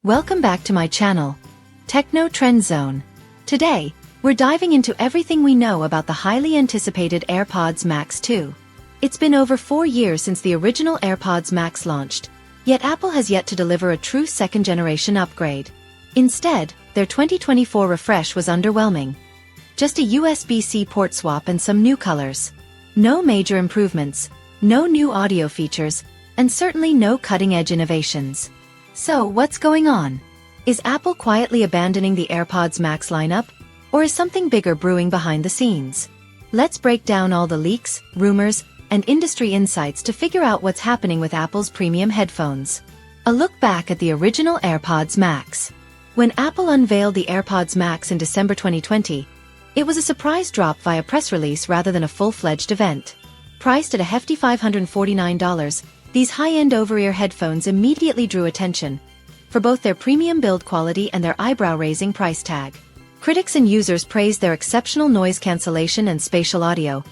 Welcome back to my channel, Techno Trend Zone. Today, we're diving into everything we know about the highly anticipated AirPods Max 2. It's been over 4 years since the original AirPods Max launched, yet Apple has yet to deliver a true second-generation upgrade. Instead, their 2024 refresh was underwhelming. Just a USB-C port swap and some new colors. No major improvements, no new audio features, and certainly no cutting-edge innovations. So, what's going on? Is Apple quietly abandoning the AirPods Max lineup, or is something bigger brewing behind the scenes? Let's break down all the leaks, rumors, and industry insights to figure out what's happening with Apple's premium headphones. A look back at the original AirPods Max. When Apple unveiled the AirPods Max in December 2020, it was a surprise drop via press release rather than a full-fledged event. Priced at a hefty $549, these high-end over-ear headphones immediately drew attention, for both their premium build quality and their eyebrow-raising price tag. Critics and users praised their exceptional noise cancellation and spatial audio,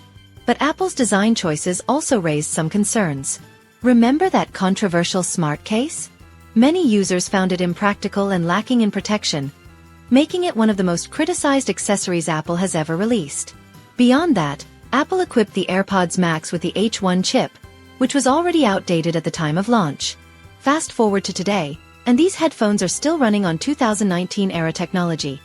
but Apple's design choices also raised some concerns. Remember that controversial smart case? Many users found it impractical and lacking in protection, making it one of the most criticized accessories Apple has ever released. Beyond that, Apple equipped the AirPods Max with the H1 chip, which was already outdated at the time of launch. Fast forward to today, and these headphones are still running on 2019-era technology.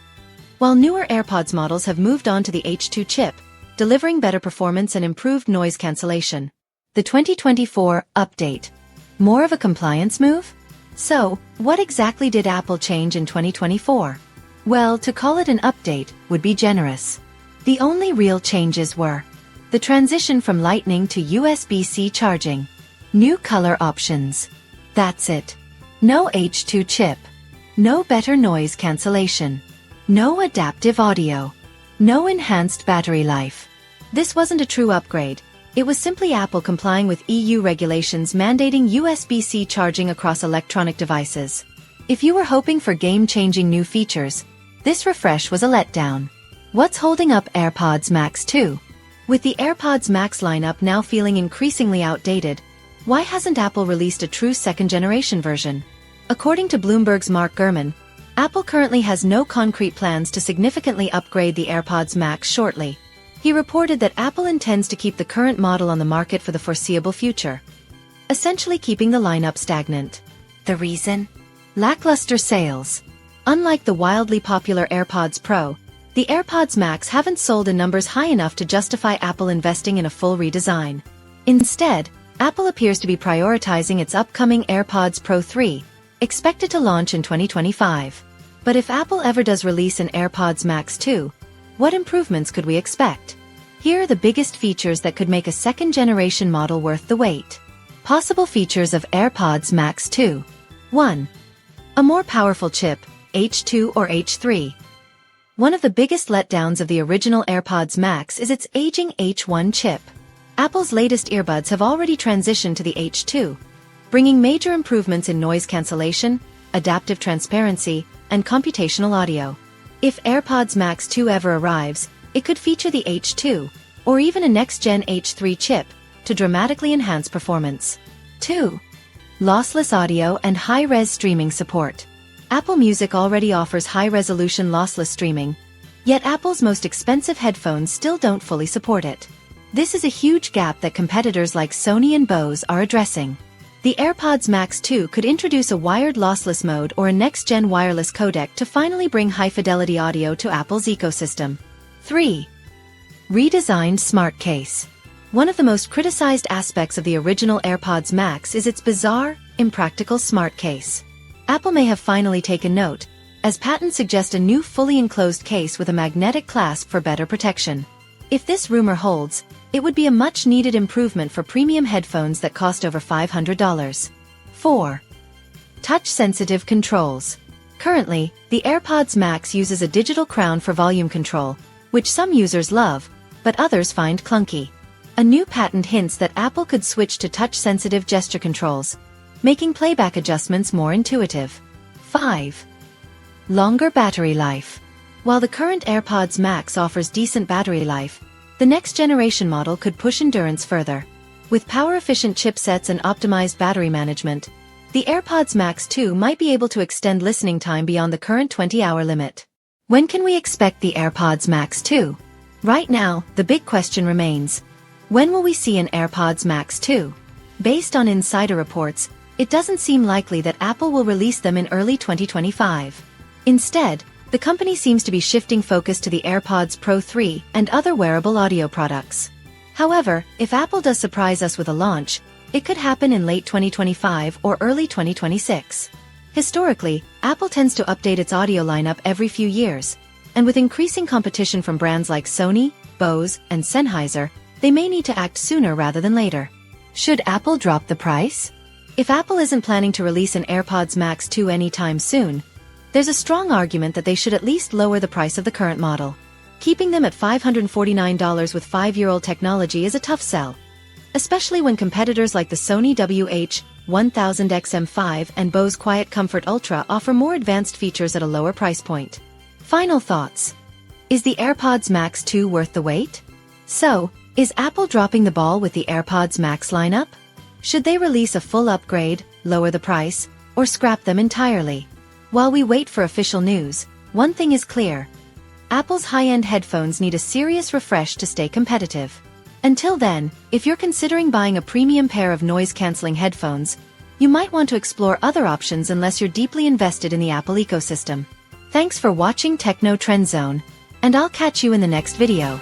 While newer AirPods models have moved on to the H2 chip, delivering better performance and improved noise cancellation. The 2024 update. More of a compliance move? So, what exactly did Apple change in 2024? Well, to call it an update would be generous. The only real changes were the transition from Lightning to USB-C charging. New color options. That's it. No H2 chip. No better noise cancellation. No adaptive audio. No enhanced battery life. This wasn't a true upgrade. It was simply Apple complying with EU regulations mandating USB-C charging across electronic devices. If you were hoping for game-changing new features, this refresh was a letdown. What's holding up AirPods Max 2? With the AirPods Max lineup now feeling increasingly outdated, why hasn't Apple released a true second-generation version? According to Bloomberg's Mark Gurman, Apple currently has no concrete plans to significantly upgrade the AirPods Max shortly. He reported that Apple intends to keep the current model on the market for the foreseeable future, essentially keeping the lineup stagnant. The reason? Lackluster sales. Unlike the wildly popular AirPods Pro, the AirPods Max haven't sold in numbers high enough to justify Apple investing in a full redesign. Instead, Apple appears to be prioritizing its upcoming AirPods Pro 3, expected to launch in 2025. But if Apple ever does release an AirPods Max 2, what improvements could we expect? Here are the biggest features that could make a second-generation model worth the wait. Possible features of AirPods Max 2. 1. A more powerful chip, H2 or H3. One of the biggest letdowns of the original AirPods Max is its aging H1 chip. Apple's latest earbuds have already transitioned to the H2, bringing major improvements in noise cancellation, adaptive transparency, and computational audio. If AirPods Max 2 ever arrives, it could feature the H2, or even a next-gen H3 chip, to dramatically enhance performance. 2. Lossless audio and high-res streaming support. Apple Music already offers high-resolution lossless streaming, yet Apple's most expensive headphones still don't fully support it. This is a huge gap that competitors like Sony and Bose are addressing. The AirPods Max 2 could introduce a wired lossless mode or a next-gen wireless codec to finally bring high-fidelity audio to Apple's ecosystem. 3. Redesigned smart case. One of the most criticized aspects of the original AirPods Max is its bizarre, impractical smart case. Apple may have finally taken note, as patents suggest a new fully enclosed case with a magnetic clasp for better protection. If this rumor holds, it would be a much-needed improvement for premium headphones that cost over $500. 4. Touch-sensitive controls. Currently, the AirPods Max uses a digital crown for volume control, which some users love, but others find clunky. A new patent hints that Apple could switch to touch-sensitive gesture controls, making playback adjustments more intuitive. 5. Longer battery life. While the current AirPods Max offers decent battery life, the next-generation model could push endurance further. With power-efficient chipsets and optimized battery management, The AirPods Max 2 might be able to extend listening time beyond the current 20-hour limit. When can we expect the AirPods Max 2? Right now, the big question remains: when will we see an AirPods Max 2? Based on insider reports, it doesn't seem likely that Apple will release them in early 2025. Instead, the company seems to be shifting focus to the AirPods Pro 3 and other wearable audio products. However, if Apple does surprise us with a launch, it could happen in late 2025 or early 2026. Historically, Apple tends to update its audio lineup every few years, and with increasing competition from brands like Sony, Bose, and Sennheiser, they may need to act sooner rather than later. Should Apple drop the price? If Apple isn't planning to release an AirPods Max 2 anytime soon, there's a strong argument that they should at least lower the price of the current model. Keeping them at $549 with 5-year-old technology is a tough sell, especially when competitors like the Sony WH-1000XM5 and Bose Quiet Comfort Ultra offer more advanced features at a lower price point. Final thoughts. Is the AirPods Max 2 worth the wait? So, is Apple dropping the ball with the AirPods Max lineup? Should they release a full upgrade, lower the price, or scrap them entirely? While we wait for official news, one thing is clear: Apple's high-end headphones need a serious refresh to stay competitive. Until then, if you're considering buying a premium pair of noise-canceling headphones, you might want to explore other options unless you're deeply invested in the Apple ecosystem. Thanks for watching Techno Trend Zone, and I'll catch you in the next video.